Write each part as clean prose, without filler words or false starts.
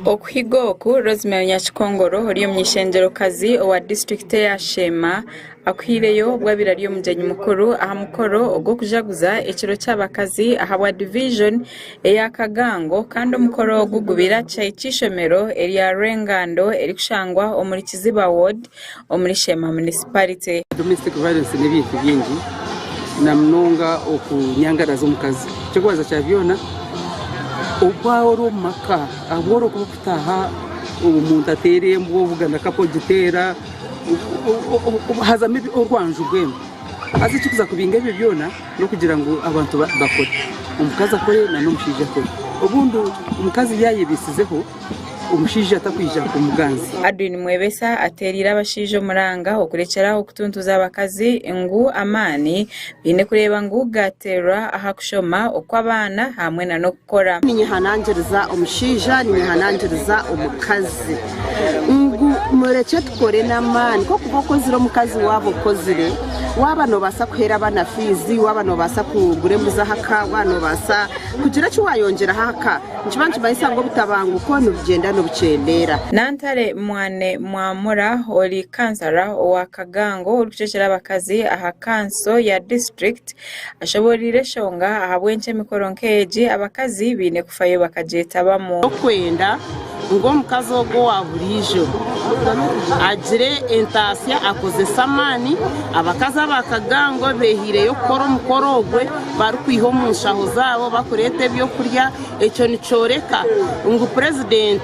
Okwigoku Rosemary Nyakikongoro uriyo mwishengerokazi wa district ya Shema akwireyo bwabirariyo mugenyi mukuru aha mukoro ogwo kujaguza ekiro cy'abakazi aha wa division ya Kagango kandi umukoro gugubira cy'ishomero Elia Rengando erikushangwa omuri Kiziba ward omuri Shema municipality. Domestic violence n'ibintu byingi na mnonga okunyangaraza omukazi cyokwaza cyavyona ubaworo maka aboro kubutaha umuntu atere mbo bugana kapo gitera hazame orwanju gwema azikikuza kubinga ibyo byona no kugira ngo abantu bakore umukazi akore na n'umushije akore ubundu umukazi yayibisizeho umushije atakwija ku muganzi. Adwin Mwebesa aterira abashije muranga okurekeraho kutuntuza abakazi ngo amani bine kureba ngo gatera ahakushoma okwabana hamwe na no gukora ninyihanangiriza umushija ninyihanangiriza umukazi ngo mureke tukore namani ko kubokozira umukazi wabo kozire waba no basa kwera bana fizi waba no basa kugurembuza haka wano basa kugira cyo wayongera haka nkibantu bayisa ngo butabanguko n'ubugenda n'ubucendera. Nantare Mwane Mwamura oli kansara wa Kagango urucecera abakazi aha kanso ya district ashoborire shonga ahabwenche mikoronkeji abakazi bine kufayo bakajeta bamo kwenda ngo mukazi ogo waburijo agire entasia akoze samani abakazi abakagango behire yo koro mukorogwe barukwiho mu nshaho zabo bakurete byo kurya ecyo nicoreka ngo president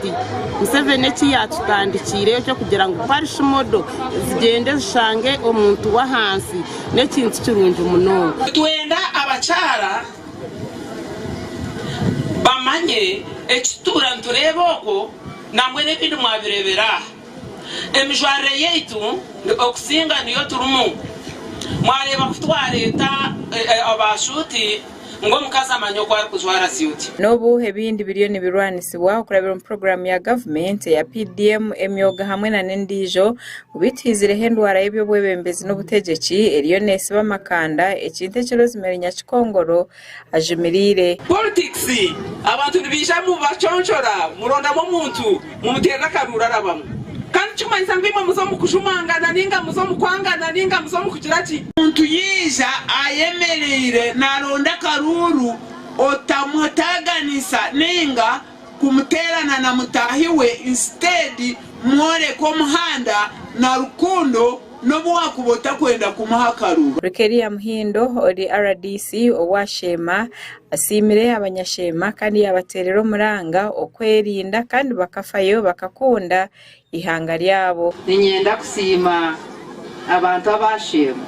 Museveni yatutandikire cyo kugira ngo parish modo zigende zishange omuntu wa hansi nekintu kirunje umuno twenda abacara bamanye ekitura ntureboko namwe n'ibintu mwabirebera emijware yetu okusinga niyo turumu mwareba kutwareta abashuti ngo mukaza amanyo kwa kuzwara siyuti nobu hebindi biliyoni birwanisibwa okurabira mu program ya government ya PDM emyoga hamwe na nendijo ubitizire hendwara y'ibyo bwebembezi n'ubutegeki Elionesi bamakanda ekinte cyo Rosemary Nyakikongoro ajumirire politics abantu nibija mu baconchora muronda mu muntu mumutera karura rabamo kandi cyuma isangwimo muzo mukushumangana ninga muzo mukwangana ninga muzo mukugirati muntu yija ayemerere naronda karuru otamutaganisa ninga kumuterana na mutahiwe instead mwore ko muhanda na rukundo no bwakubota kwenda kumuhakaru. Rukeria Muhindo ori RDC owashema asimire abanyashema kandi yabaterero muranga okwerinda kandi bakafayo bakakunda ihanga ryabo. Ninyenda kusima abantu abashema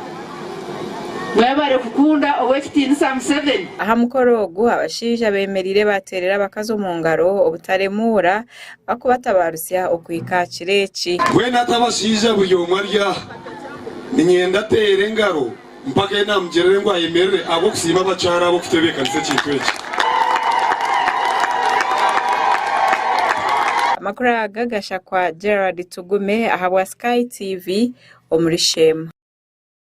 mwebare kukunda owekitini Museveni aha mukorogo abashija bemerire baterera bakazo mu ngaro obutaremura bakubatabarusya okwika kireki kwena tabashija buyo marya ninyenda tere ngaro mpaka namgerere ngo ayemerere abo kusima bacara abo kutebeka nse cyitweke amakuru agagasha kwa Gerard Tugume aha wa Sky TV omuri Shema.